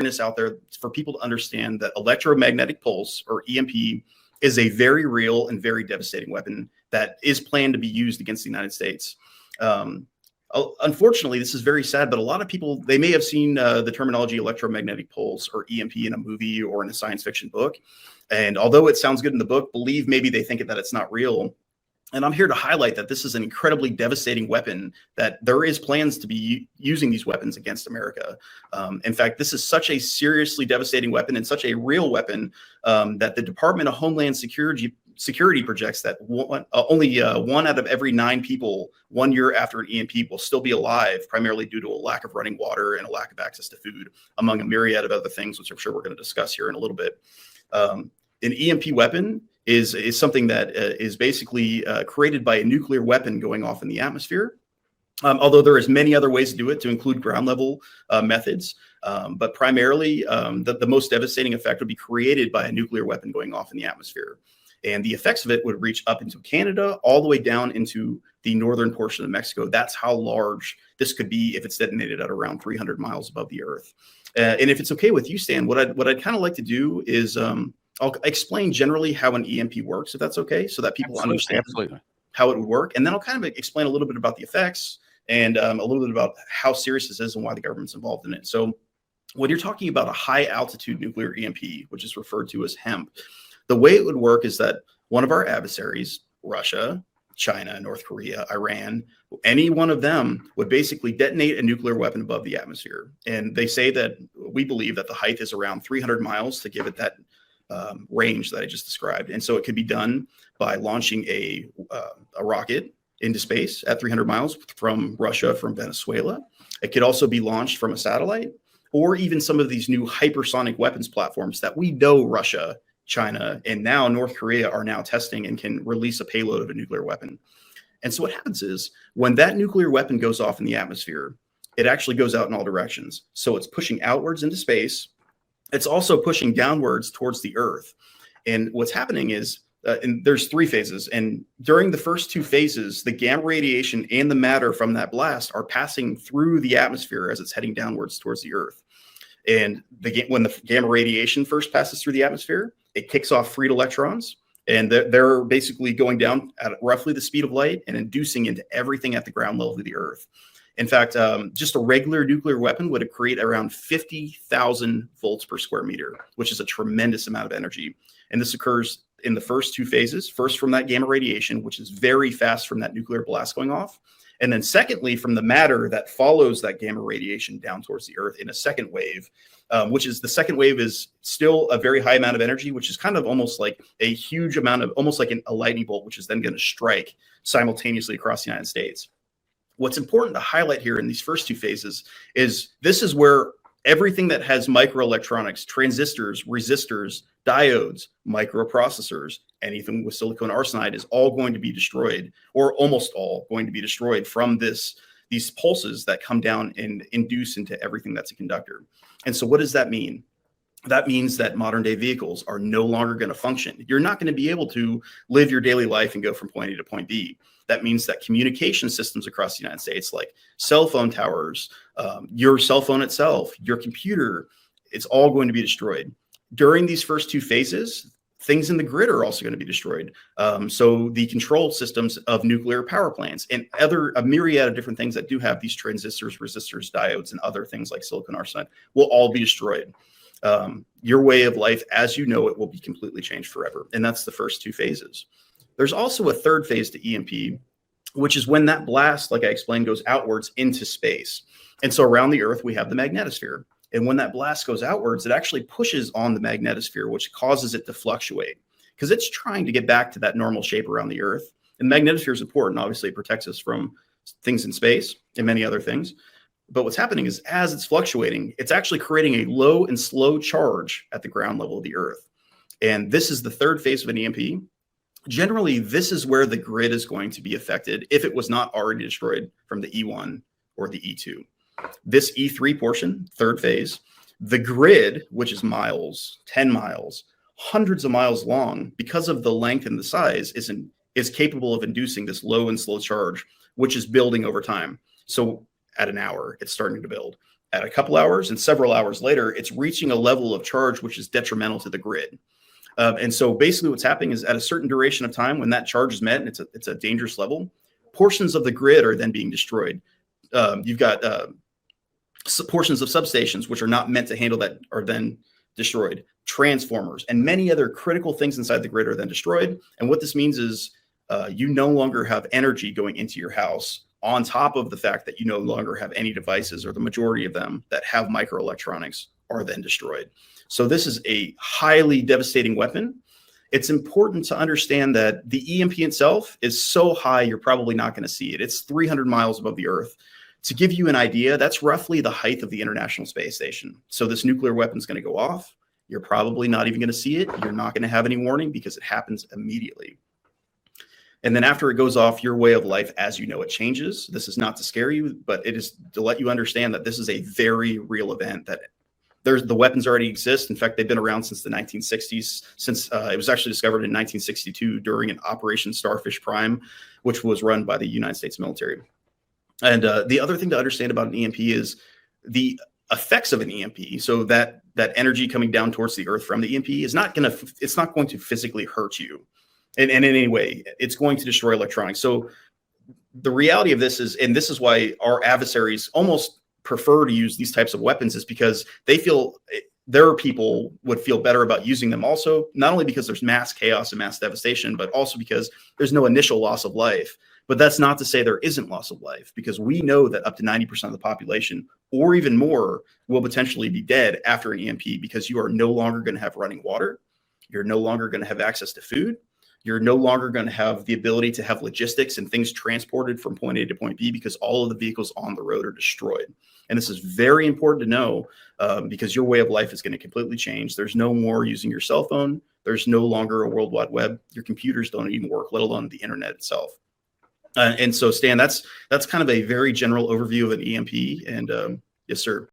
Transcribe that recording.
awareness out there for people to understand that electromagnetic pulse, or EMP, is a very real and very devastating weapon that is planned to be used against the United States. Unfortunately, this is very sad, but a lot of people, they may have seen the terminology electromagnetic pulse or EMP in a movie or in a science fiction book. And although it sounds good in the book, believe maybe they think that it's not real. And I'm here to highlight that this is an incredibly devastating weapon, that there is plans to be using these weapons against America. In fact, this is such a seriously devastating weapon and such a real weapon that the Department of Homeland Security projects that only 1 out of every 9 people 1 year after an EMP will still be alive, primarily due to a lack of running water and a lack of access to food, among a myriad of other things, which I'm sure we're going to discuss here in a little bit. An EMP weapon is something that is basically created by a nuclear weapon going off in the atmosphere. Although there is many other ways to do it, to include ground level methods. But primarily, the most devastating effect would be created by a nuclear weapon going off in the atmosphere. And the effects of it would reach up into Canada, all the way down into the northern portion of Mexico. That's how large this could be if it's detonated at around 300 miles above the earth. And if it's okay with you, Stan, what I'd kind of like to do is I'll explain generally how an EMP works, if that's okay, so that people understand how it would work. And then I'll kind of explain a little bit about the effects and a little bit about how serious this is and why the government's involved in it. So when you're talking about a high altitude nuclear EMP, which is referred to as HEMP, the way it would work is that one of our adversaries, Russia, China, North Korea, Iran, any one of them would basically detonate a nuclear weapon above the atmosphere. And they say that we believe that the height is around 300 miles to give it that range that I just described. And so it could be done by launching a rocket into space at 300 miles from Russia, from Venezuela. It could also be launched from a satellite, or even some of these new hypersonic weapons platforms that we know Russia, China, and now North Korea are now testing and can release a payload of a nuclear weapon. And so what happens is when that nuclear weapon goes off in the atmosphere, it actually goes out in all directions. So it's pushing outwards into space. It's also pushing downwards towards the earth. And what's happening is, and there's 3 phases. And during the first 2 phases, the gamma radiation and the matter from that blast are passing through the atmosphere as it's heading downwards towards the earth. And when the gamma radiation first passes through the atmosphere, it kicks off freed electrons. And they're basically going down at roughly the speed of light and inducing into everything at the ground level of the earth. In fact, just a regular nuclear weapon would create around 50,000 volts per square meter, which is a tremendous amount of energy. And this occurs in the first 2 phases, first from that gamma radiation, which is very fast from that nuclear blast going off. And then secondly, from the matter that follows that gamma radiation down towards the earth in a second wave, which is the second wave is still a very high amount of energy, which is kind of almost like a huge amount of, almost like a lightning bolt, which is then going to strike simultaneously across the United States. What's important to highlight here in these first 2 phases is this is where everything that has microelectronics, transistors, resistors, diodes, microprocessors, anything with silicon arsenide is all going to be destroyed, or almost all going to be destroyed from these pulses that come down and induce into everything that's a conductor. And so what does that mean? That means that modern day vehicles are no longer going to function. You're not going to be able to live your daily life and go from point A to point B. That means that communication systems across the United States, like cell phone towers, your cell phone itself, your computer, it's all going to be destroyed. During these first 2 phases, things in the grid are also going to be destroyed. So the control systems of nuclear power plants and a myriad of different things that do have these transistors, resistors, diodes, and other things like silicon arsenide will all be destroyed. Your way of life as you know it will be completely changed forever. And that's the first 2 phases. There's also a third phase to EMP, which is when that blast, like I explained, goes outwards into space. And so around the earth, we have the magnetosphere. And when that blast goes outwards, it actually pushes on the magnetosphere, which causes it to fluctuate because it's trying to get back to that normal shape around the earth. And the magnetosphere is important. Obviously, it protects us from things in space and many other things. But what's happening is as it's fluctuating, it's actually creating a low and slow charge at the ground level of the earth. And this is the third phase of an EMP. Generally, this is where the grid is going to be affected if it was not already destroyed from the E1 or the E2. This E3 portion, third phase, the grid, which is miles, 10 miles, hundreds of miles long, because of the length and the size, is capable of inducing this low and slow charge, which is building over time. So at an hour, it's starting to build. at a couple hours, and several hours later, it's reaching a level of charge which is detrimental to the grid. And so basically what's happening is at a certain duration of time, when that charge is met and it's a dangerous level, portions of the grid are then being destroyed. You've got portions of substations which are not meant to handle that are then destroyed. Transformers and many other critical things inside the grid are then destroyed. And what this means is you no longer have energy going into your house, on top of the fact that you no longer have any devices, or the majority of them that have microelectronics are then destroyed. So this is a highly devastating weapon. It's important to understand that the EMP itself is so high, you're probably not going to see it. It's 300 miles above the Earth. To give you an idea, that's roughly the height of the International Space Station. So this nuclear weapon is going to go off. You're probably not even going to see it. You're not going to have any warning because it happens immediately. And then after it goes off, your way of life as you know it changes. This is not to scare you, but it is to let you understand that this is a very real event, that the weapons already exist. In fact, they've been around since the 1960s, since it was actually discovered in 1962 during an Operation Starfish Prime, which was run by the United States military. And the other thing to understand about an EMP is the effects of an EMP. So that energy coming down towards the Earth from the EMP is it's not going to physically hurt you in any way. It's going to destroy electronics. So the reality of this is, and this is why our adversaries almost prefer to use these types of weapons, is because they feel their people would feel better about using them also, not only because there's mass chaos and mass devastation, but also because there's no initial loss of life. But that's not to say there isn't loss of life, because we know that up to 90% of the population, or even more, will potentially be dead after an EMP, because you are no longer going to have running water. You're no longer going to have access to food. You're no longer going to have the ability to have logistics and things transported from point A to point B, because all of the vehicles on the road are destroyed. And this is very important to know, because your way of life is going to completely change. There's no more using your cell phone. There's no longer a World Wide Web. Your computers don't even work, let alone the internet itself. And so, Stan, that's kind of a very general overview of an EMP. And yes, sir.